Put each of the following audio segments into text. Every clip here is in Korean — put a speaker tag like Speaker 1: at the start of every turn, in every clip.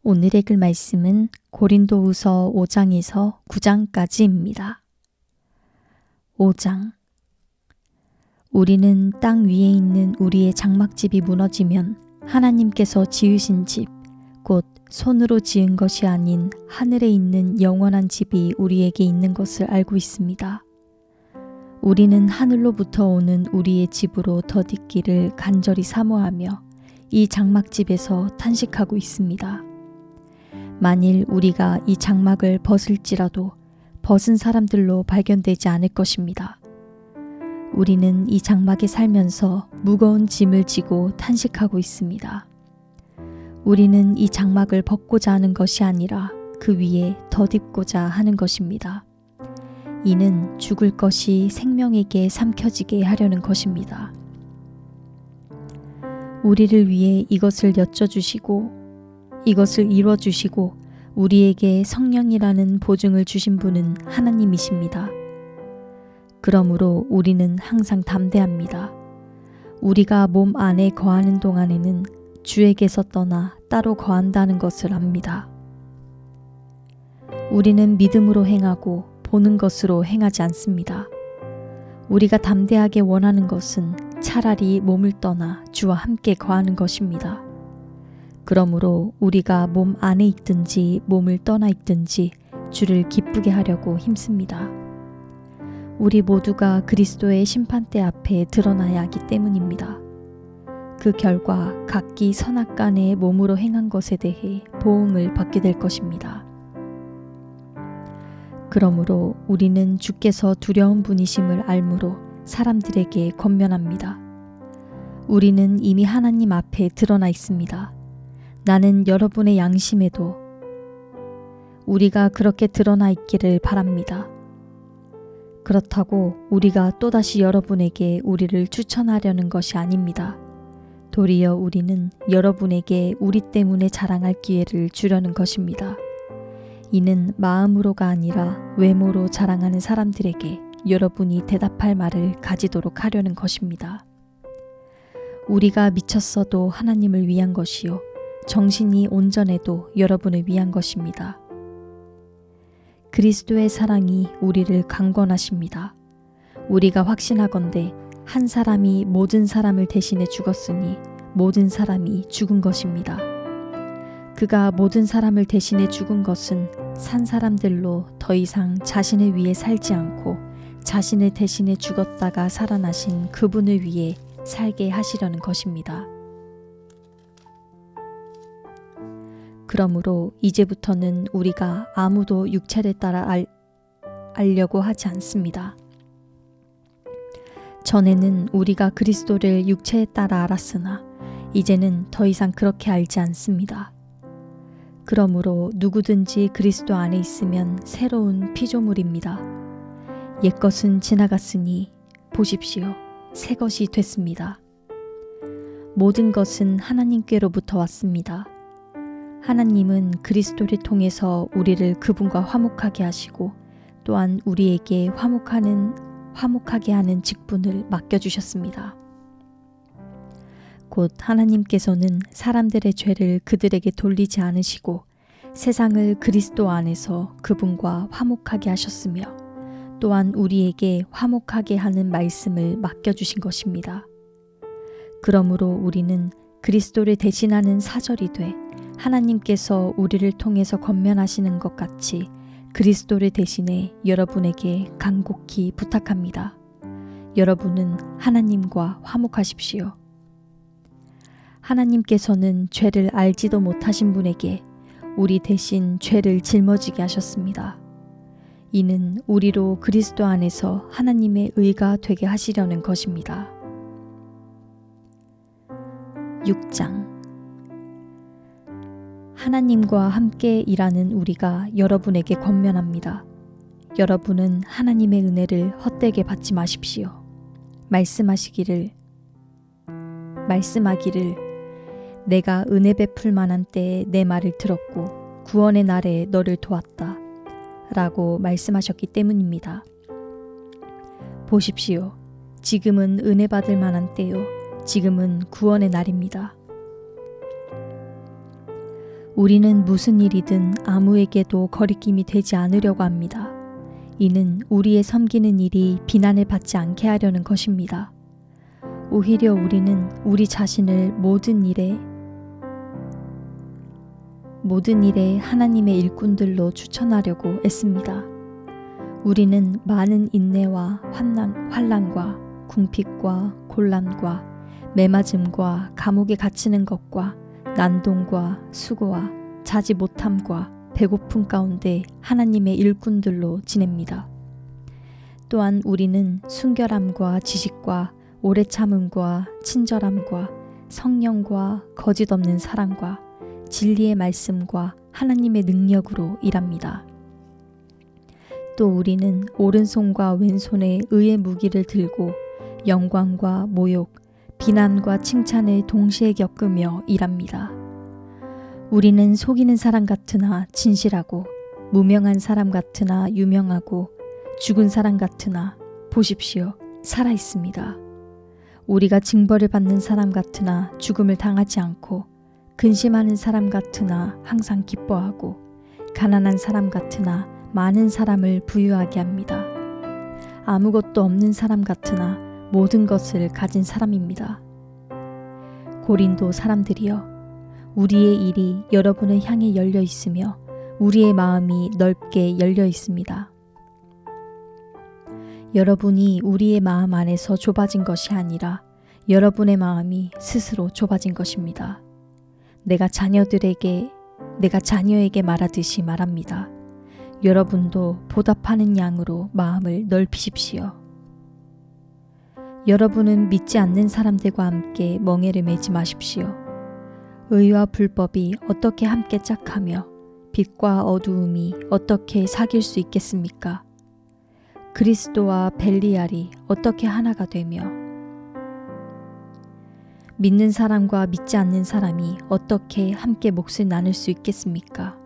Speaker 1: 오늘 읽을 말씀은 고린도후서 5장에서 9장까지입니다. 5장. 우리는 땅 위에 있는 우리의 장막집이 무너지면 하나님께서 지으신 집, 곧 손으로 지은 것이 아닌 하늘에 있는 영원한 집이 우리에게 있는 것을 알고 있습니다. 우리는 하늘로부터 오는 우리의 집으로 덧있기를 간절히 사모하며 이 장막집에서 탄식하고 있습니다. 만일 우리가 이 장막을 벗을지라도 벗은 사람들로 발견되지 않을 것입니다. 우리는 이 장막에 살면서 무거운 짐을 지고 탄식하고 있습니다. 우리는 이 장막을 벗고자 하는 것이 아니라 그 위에 덧입고자 하는 것입니다. 이는 죽을 것이 생명에게 삼켜지게 하려는 것입니다. 우리를 위해 이것을 여쭤주시고 이것을 이루어주시고 우리에게 성령이라는 보증을 주신 분은 하나님이십니다. 그러므로 우리는 항상 담대합니다. 우리가 몸 안에 거하는 동안에는 주에게서 떠나 따로 거한다는 것을 압니다. 우리는 믿음으로 행하고 보는 것으로 행하지 않습니다. 우리가 담대하게 원하는 것은 차라리 몸을 떠나 주와 함께 거하는 것입니다. 그러므로 우리가 몸 안에 있든지 몸을 떠나 있든지 주를 기쁘게 하려고 힘씁니다. 우리 모두가 그리스도의 심판대 앞에 드러나야 하기 때문입니다. 그 결과 각기 선악간에 몸으로 행한 것에 대해 보응을 받게 될 것입니다. 그러므로 우리는 주께서 두려운 분이심을 알므로 사람들에게 권면합니다. 우리는 이미 하나님 앞에 드러나 있습니다. 나는 여러분의 양심에도 우리가 그렇게 드러나 있기를 바랍니다. 그렇다고 우리가 또다시 여러분에게 우리를 추천하려는 것이 아닙니다. 도리어 우리는 여러분에게 우리 때문에 자랑할 기회를 주려는 것입니다. 이는 마음으로가 아니라 외모로 자랑하는 사람들에게 여러분이 대답할 말을 가지도록 하려는 것입니다. 우리가 미쳤어도 하나님을 위한 것이요 정신이 온전해도 여러분을 위한 것입니다. 그리스도의 사랑이 우리를 강권하십니다. 우리가 확신하건대 한 사람이 모든 사람을 대신해 죽었으니 모든 사람이 죽은 것입니다. 그가 모든 사람을 대신해 죽은 것은 산 사람들로 더 이상 자신을 위해 살지 않고 자신을 대신해 죽었다가 살아나신 그분을 위해 살게 하시려는 것입니다. 그러므로 이제부터는 우리가 아무도 육체를 따라 알려고 하지 않습니다. 전에는 우리가 그리스도를 육체에 따라 알았으나 이제는 더 이상 그렇게 알지 않습니다. 그러므로 누구든지 그리스도 안에 있으면 새로운 피조물입니다. 옛것은 지나갔으니 보십시오. 새 것이 됐습니다. 모든 것은 하나님께로부터 왔습니다. 하나님은 그리스도를 통해서 우리를 그분과 화목하게 하시고 또한 우리에게 화목하게 하는 직분을 맡겨주셨습니다. 곧 하나님께서는 사람들의 죄를 그들에게 돌리지 않으시고 세상을 그리스도 안에서 그분과 화목하게 하셨으며 또한 우리에게 화목하게 하는 말씀을 맡겨주신 것입니다. 그러므로 우리는 그리스도를 대신하는 사절이 돼 하나님께서 우리를 통해서 권면하시는 것 같이 그리스도를 대신해 여러분에게 간곡히 부탁합니다. 여러분은 하나님과 화목하십시오. 하나님께서는 죄를 알지도 못하신 분에게 우리 대신 죄를 짊어지게 하셨습니다. 이는 우리로 그리스도 안에서 하나님의 의가 되게 하시려는 것입니다. 6장. 하나님과 함께 일하는 우리가 여러분에게 권면합니다. 여러분은 하나님의 은혜를 헛되게 받지 마십시오. 말씀하기를 내가 은혜 베풀 만한 때에 내 말을 들었고 구원의 날에 너를 도왔다 라고 말씀하셨기 때문입니다. 보십시오. 지금은 은혜 받을 만한 때요. 지금은 구원의 날입니다. 우리는 무슨 일이든 아무에게도 거리낌이 되지 않으려고 합니다. 이는 우리의 섬기는 일이 비난을 받지 않게 하려는 것입니다. 오히려 우리는 우리 자신을 모든 일에 하나님의 일꾼들로 추천하려고 애씁니다. 우리는 많은 인내와 환난과 궁핍과 곤란과 매맞음과 감옥에 갇히는 것과 난동과 수고와 자지 못함과 배고픔 가운데 하나님의 일꾼들로 지냅니다. 또한 우리는 순결함과 지식과 오래 참음과 친절함과 성령과 거짓 없는 사랑과 진리의 말씀과 하나님의 능력으로 일합니다. 또 우리는 오른손과 왼손에 의의 무기를 들고 영광과 모욕, 비난과 칭찬을 동시에 겪으며 일합니다. 우리는 속이는 사람 같으나 진실하고 무명한 사람 같으나 유명하고 죽은 사람 같으나 보십시오, 살아 있습니다. 우리가 징벌을 받는 사람 같으나 죽음을 당하지 않고 근심하는 사람 같으나 항상 기뻐하고 가난한 사람 같으나 많은 사람을 부유하게 합니다. 아무것도 없는 사람 같으나 모든 것을 가진 사람입니다. 고린도 사람들이여, 우리의 일이 여러분을 향해 열려 있으며 우리의 마음이 넓게 열려 있습니다. 여러분이 우리의 마음 안에서 좁아진 것이 아니라 여러분의 마음이 스스로 좁아진 것입니다. 내가 자녀에게 말하듯이 말합니다. 여러분도 보답하는 양으로 마음을 넓히십시오. 여러분은 믿지 않는 사람들과 함께 멍에를 매지 마십시오. 의와 불법이 어떻게 함께 짝하며 빛과 어두움이 어떻게 사귈 수 있겠습니까? 그리스도와 벨리알이 어떻게 하나가 되며 믿는 사람과 믿지 않는 사람이 어떻게 함께 몫을 나눌 수 있겠습니까?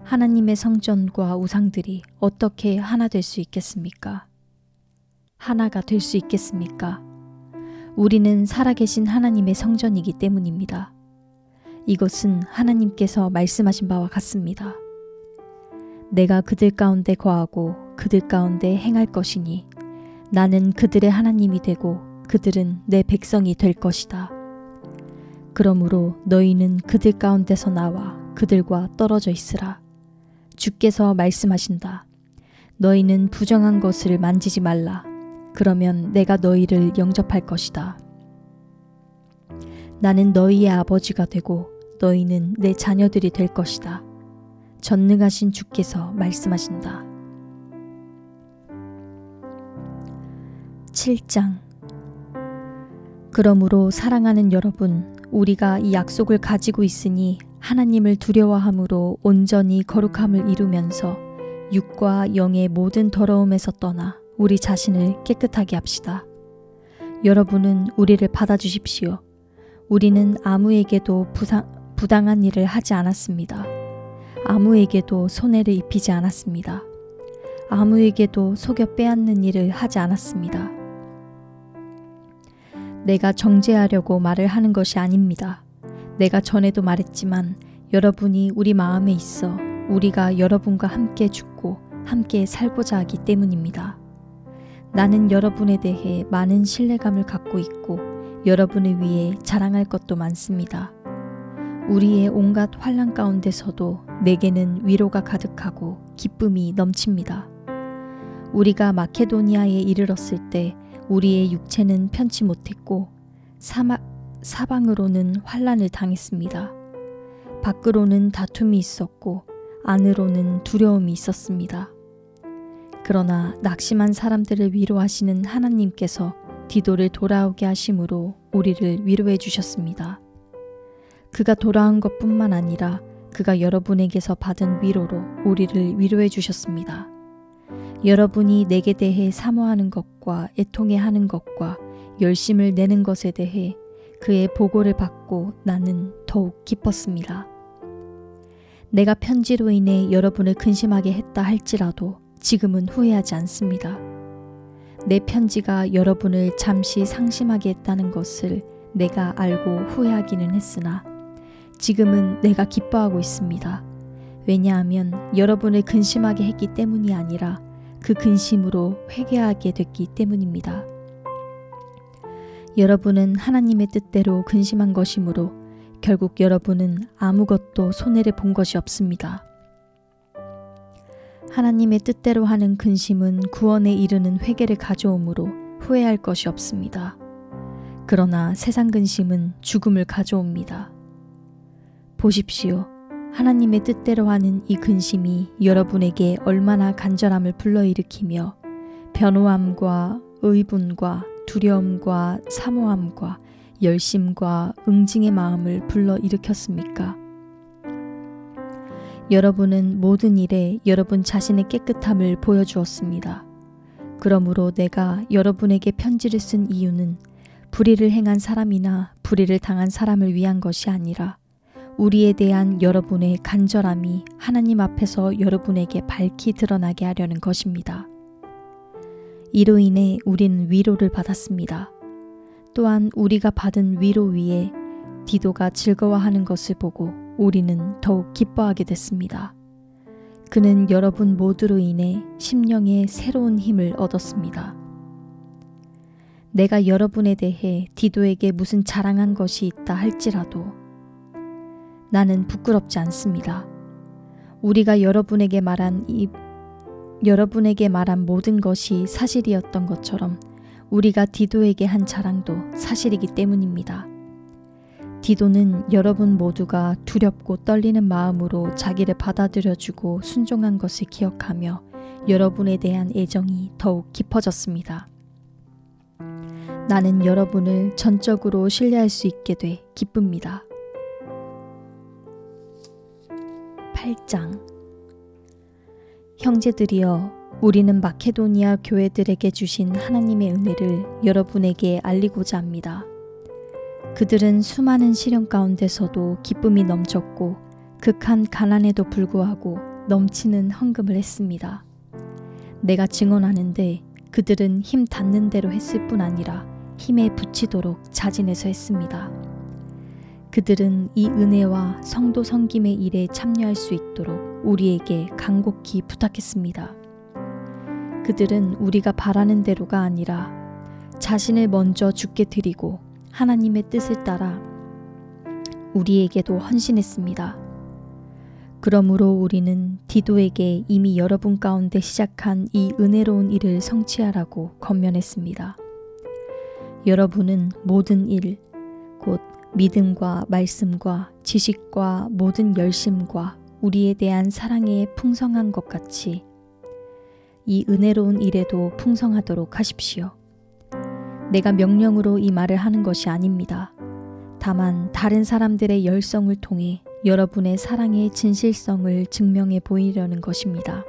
Speaker 1: 하나님의 성전과 우상들이 어떻게 하나 될 수 있겠습니까? 하나가 될 수 있겠습니까? 우리는 살아계신 하나님의 성전이기 때문입니다. 이것은 하나님께서 말씀하신 바와 같습니다. 내가 그들 가운데 거하고 그들 가운데 행할 것이니 나는 그들의 하나님이 되고 그들은 내 백성이 될 것이다. 그러므로 너희는 그들 가운데서 나와 그들과 떨어져 있으라. 주께서 말씀하신다. 너희는 부정한 것을 만지지 말라. 그러면 내가 너희를 영접할 것이다. 나는 너희의 아버지가 되고 너희는 내 자녀들이 될 것이다. 전능하신 주께서 말씀하신다. 7장. 그러므로 사랑하는 여러분, 우리가 이 약속을 가지고 있으니 하나님을 두려워함으로 온전히 거룩함을 이루면서 육과 영의 모든 더러움에서 떠나 우리 자신을 깨끗하게 합시다. 여러분은 우리를 받아주십시오. 우리는 아무에게도 부당한 일을 하지 않았습니다. 아무에게도 손해를 입히지 않았습니다. 아무에게도 속여 빼앗는 일을 하지 않았습니다. 내가 정죄하려고 말을 하는 것이 아닙니다. 내가 전에도 말했지만 여러분이 우리 마음에 있어 우리가 여러분과 함께 죽고 함께 살고자 하기 때문입니다. 나는 여러분에 대해 많은 신뢰감을 갖고 있고 여러분을 위해 자랑할 것도 많습니다. 우리의 온갖 환난 가운데서도 내게는 위로가 가득하고 기쁨이 넘칩니다. 우리가 마케도니아에 이르렀을 때 우리의 육체는 편치 못했고 사방으로는 환난을 당했습니다. 밖으로는 다툼이 있었고 안으로는 두려움이 있었습니다. 그러나 낙심한 사람들을 위로하시는 하나님께서 디도를 돌아오게 하심으로 우리를 위로해 주셨습니다. 그가 돌아온 것뿐만 아니라 그가 여러분에게서 받은 위로로 우리를 위로해 주셨습니다. 여러분이 내게 대해 사모하는 것과 애통해하는 것과 열심을 내는 것에 대해 그의 보고를 받고 나는 더욱 기뻤습니다. 내가 편지로 인해 여러분을 근심하게 했다 할지라도 지금은 후회하지 않습니다. 내 편지가 여러분을 잠시 상심하게 했다는 것을 내가 알고 후회하기는 했으나 지금은 내가 기뻐하고 있습니다. 왜냐하면 여러분을 근심하게 했기 때문이 아니라 그 근심으로 회개하게 됐기 때문입니다. 여러분은 하나님의 뜻대로 근심한 것이므로 결국 여러분은 아무것도 손해를 본 것이 없습니다. 하나님의 뜻대로 하는 근심은 구원에 이르는 회개를 가져오므로 후회할 것이 없습니다. 그러나 세상 근심은 죽음을 가져옵니다. 보십시오. 하나님의 뜻대로 하는 이 근심이 여러분에게 얼마나 간절함을 불러일으키며 변호함과 의분과 두려움과 사모함과 열심과 응징의 마음을 불러일으켰습니까? 여러분은 모든 일에 여러분 자신의 깨끗함을 보여주었습니다. 그러므로 내가 여러분에게 편지를 쓴 이유는 불의를 행한 사람이나 불의를 당한 사람을 위한 것이 아니라 우리에 대한 여러분의 간절함이 하나님 앞에서 여러분에게 밝히 드러나게 하려는 것입니다. 이로 인해 우리는 위로를 받았습니다. 또한 우리가 받은 위로 위에 디도가 즐거워하는 것을 보고 우리는 더욱 기뻐하게 됐습니다. 그는 여러분 모두로 인해 심령에 새로운 힘을 얻었습니다. 내가 여러분에 대해 디도에게 무슨 자랑한 것이 있다 할지라도 나는 부끄럽지 않습니다. 우리가 여러분에게 말한 모든 것이 사실이었던 것처럼 우리가 디도에게 한 자랑도 사실이기 때문입니다. 디도는 여러분 모두가 두렵고 떨리는 마음으로 자기를 받아들여주고 순종한 것을 기억하며 여러분에 대한 애정이 더욱 깊어졌습니다. 나는 여러분을 전적으로 신뢰할 수 있게 돼 기쁩니다. 8장 형제들이여, 우리는 마케도니아 교회들에게 주신 하나님의 은혜를 여러분에게 알리고자 합니다. 그들은 수많은 시련 가운데서도 기쁨이 넘쳤고 극한 가난에도 불구하고 넘치는 헌금을 했습니다. 내가 증언하는데 그들은 힘 닿는 대로 했을 뿐 아니라 힘에 부치도록 자진해서 했습니다. 그들은 이 은혜와 성도 섬김의 일에 참여할 수 있도록 우리에게 간곡히 부탁했습니다. 그들은 우리가 바라는 대로가 아니라 자신을 먼저 주께 드리고 하나님의 뜻을 따라 우리에게도 헌신했습니다. 그러므로 우리는 디도에게 이미 여러분 가운데 시작한 이 은혜로운 일을 성취하라고 권면했습니다. 여러분은 모든 일, 곧 믿음과 말씀과 지식과 모든 열심과 우리에 대한 사랑에 풍성한 것 같이 이 은혜로운 일에도 풍성하도록 하십시오. 내가 명령으로 이 말을 하는 것이 아닙니다. 다만 다른 사람들의 열성을 통해 여러분의 사랑의 진실성을 증명해 보이려는 것입니다.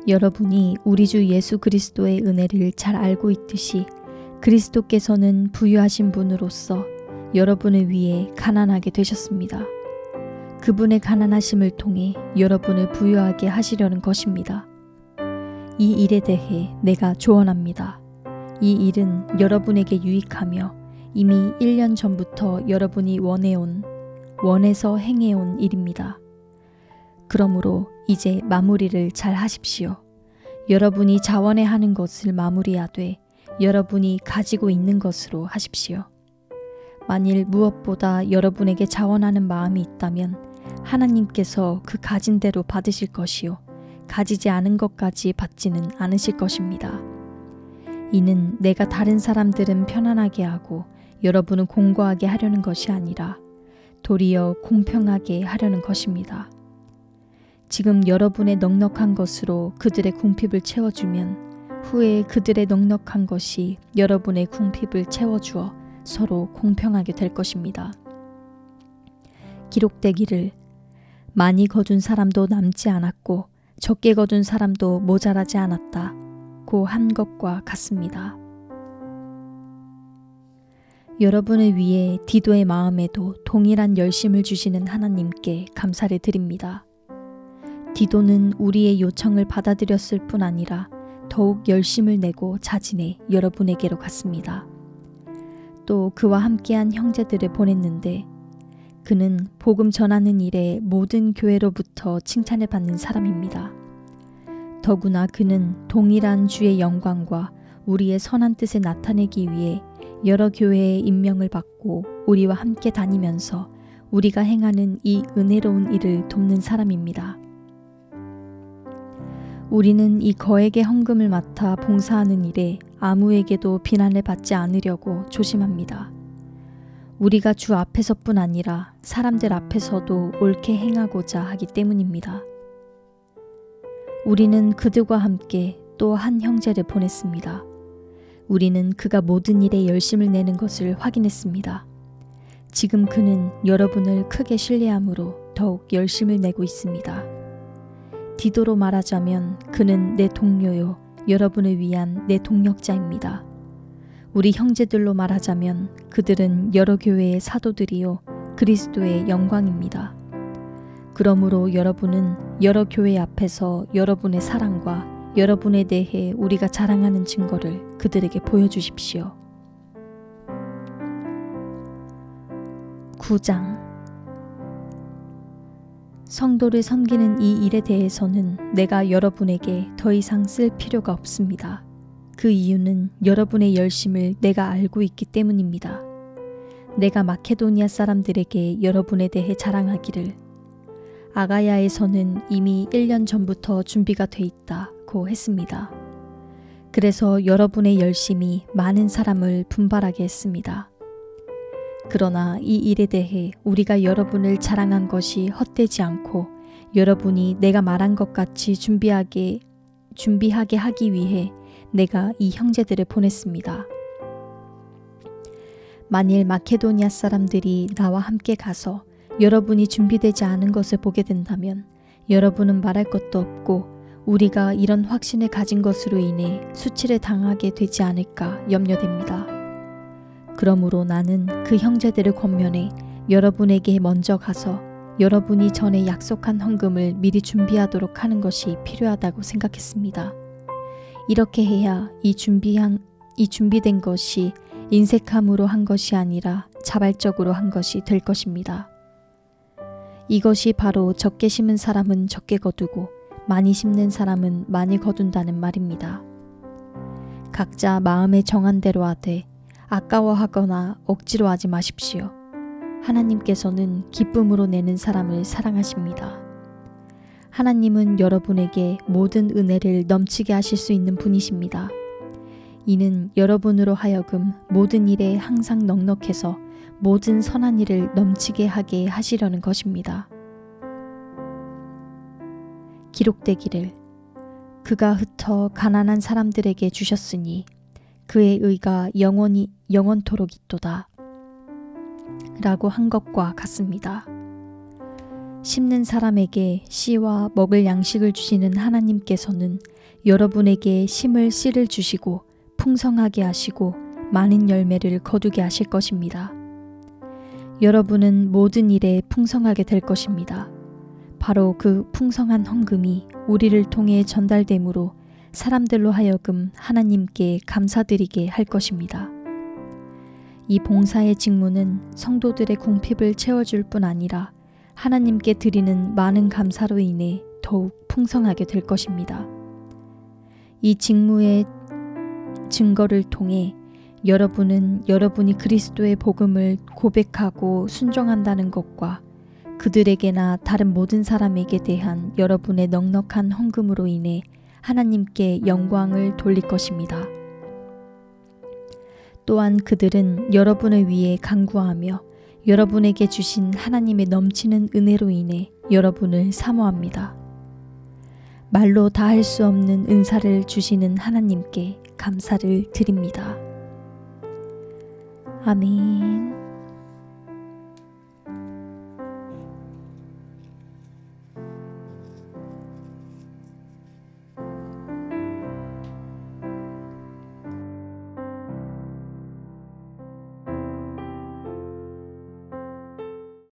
Speaker 1: 여러분이 우리 주 예수 그리스도의 은혜를 잘 알고 있듯이 그리스도께서는 부유하신 분으로서 여러분을 위해 가난하게 되셨습니다. 그분의 가난하심을 통해 여러분을 부유하게 하시려는 것입니다. 이 일에 대해 내가 조언합니다. 이 일은 여러분에게 유익하며 이미 1년 전부터 여러분이 원해서 행해온 일입니다. 그러므로 이제 마무리를 잘 하십시오. 여러분이 자원해 하는 것을 마무리하되 여러분이 가지고 있는 것으로 하십시오. 만일 무엇보다 여러분에게 자원하는 마음이 있다면 하나님께서 그 가진 대로 받으실 것이요 가지지 않은 것까지 받지는 않으실 것입니다. 이는 내가 다른 사람들은 편안하게 하고 여러분은 공고하게 하려는 것이 아니라 도리어 공평하게 하려는 것입니다. 지금 여러분의 넉넉한 것으로 그들의 궁핍을 채워주면 후에 그들의 넉넉한 것이 여러분의 궁핍을 채워주어 서로 공평하게 될 것입니다. 기록되기를 많이 거둔 사람도 남지 않았고 적게 거둔 사람도 모자라지 않았다 고 한 것과 같습니다. 여러분을 위해 디도의 마음에도 동일한 열심을 주시는 하나님께 감사를 드립니다. 디도는 우리의 요청을 받아들였을 뿐 아니라 더욱 열심을 내고 자진해 여러분에게로 갔습니다. 또 그와 함께한 형제들을 보냈는데 그는 복음 전하는 일에 모든 교회로부터 칭찬을 받는 사람입니다. 더구나 그는 동일한 주의 영광과 우리의 선한 뜻을 나타내기 위해 여러 교회의 임명을 받고 우리와 함께 다니면서 우리가 행하는 이 은혜로운 일을 돕는 사람입니다. 우리는 이 거액의 헌금을 맡아 봉사하는 일에 아무에게도 비난을 받지 않으려고 조심합니다. 우리가 주 앞에서뿐 아니라 사람들 앞에서도 옳게 행하고자 하기 때문입니다. 우리는 그들과 함께 또 한 형제를 보냈습니다. 우리는 그가 모든 일에 열심을 내는 것을 확인했습니다. 지금 그는 여러분을 크게 신뢰함으로 더욱 열심을 내고 있습니다. 디도로 말하자면 그는 내 동료요, 여러분을 위한 내 동력자입니다. 우리 형제들로 말하자면 그들은 여러 교회의 사도들이요, 그리스도의 영광입니다. 그러므로 여러분은 여러 교회 앞에서 여러분의 사랑과 여러분에 대해 우리가 자랑하는 증거를 그들에게 보여주십시오. 9장. 성도를 섬기는 이 일에 대해서는 내가 여러분에게 더 이상 쓸 필요가 없습니다. 그 이유는 여러분의 열심을 내가 알고 있기 때문입니다. 내가 마케도니아 사람들에게 여러분에 대해 자랑하기를 아가야에서는 이미 1년 전부터 준비가 돼 있다고 했습니다. 그래서 여러분의 열심이 많은 사람을 분발하게 했습니다. 그러나 이 일에 대해 우리가 여러분을 자랑한 것이 헛되지 않고 여러분이 내가 말한 것 같이 준비하게 하기 위해 내가 이 형제들을 보냈습니다. 만일 마케도니아 사람들이 나와 함께 가서 여러분이 준비되지 않은 것을 보게 된다면 여러분은 말할 것도 없고 우리가 이런 확신을 가진 것으로 인해 수치를 당하게 되지 않을까 염려됩니다. 그러므로 나는 그 형제들을 권면해 여러분에게 먼저 가서 여러분이 전에 약속한 헌금을 미리 준비하도록 하는 것이 필요하다고 생각했습니다. 이렇게 해야 이 준비된 것이 인색함으로 한 것이 아니라 자발적으로 한 것이 될 것입니다. 이것이 바로 적게 심은 사람은 적게 거두고 많이 심는 사람은 많이 거둔다는 말입니다. 각자 마음에 정한 대로 하되 아까워하거나 억지로 하지 마십시오. 하나님께서는 기쁨으로 내는 사람을 사랑하십니다. 하나님은 여러분에게 모든 은혜를 넘치게 하실 수 있는 분이십니다. 이는 여러분으로 하여금 모든 일에 항상 넉넉해서 모든 선한 일을 넘치게 하게 하시려는 것입니다. 기록되기를 그가 흩어 가난한 사람들에게 주셨으니 그의 의가 영원토록 있도다 라고 한 것과 같습니다. 심는 사람에게 씨와 먹을 양식을 주시는 하나님께서는 여러분에게 심을 씨를 주시고 풍성하게 하시고 많은 열매를 거두게 하실 것입니다. 여러분은 모든 일에 풍성하게 될 것입니다. 바로 그 풍성한 헌금이 우리를 통해 전달되므로 사람들로 하여금 하나님께 감사드리게 할 것입니다. 이 봉사의 직무는 성도들의 궁핍을 채워줄 뿐 아니라 하나님께 드리는 많은 감사로 인해 더욱 풍성하게 될 것입니다. 이 직무의 증거를 통해 여러분은 여러분이 그리스도의 복음을 고백하고 순종한다는 것과 그들에게나 다른 모든 사람에게 대한 여러분의 넉넉한 헌금으로 인해 하나님께 영광을 돌릴 것입니다. 또한 그들은 여러분을 위해 간구하며 여러분에게 주신 하나님의 넘치는 은혜로 인해 여러분을 사모합니다. 말로 다 할 수 없는 은사를 주시는 하나님께 감사를 드립니다. 아멘.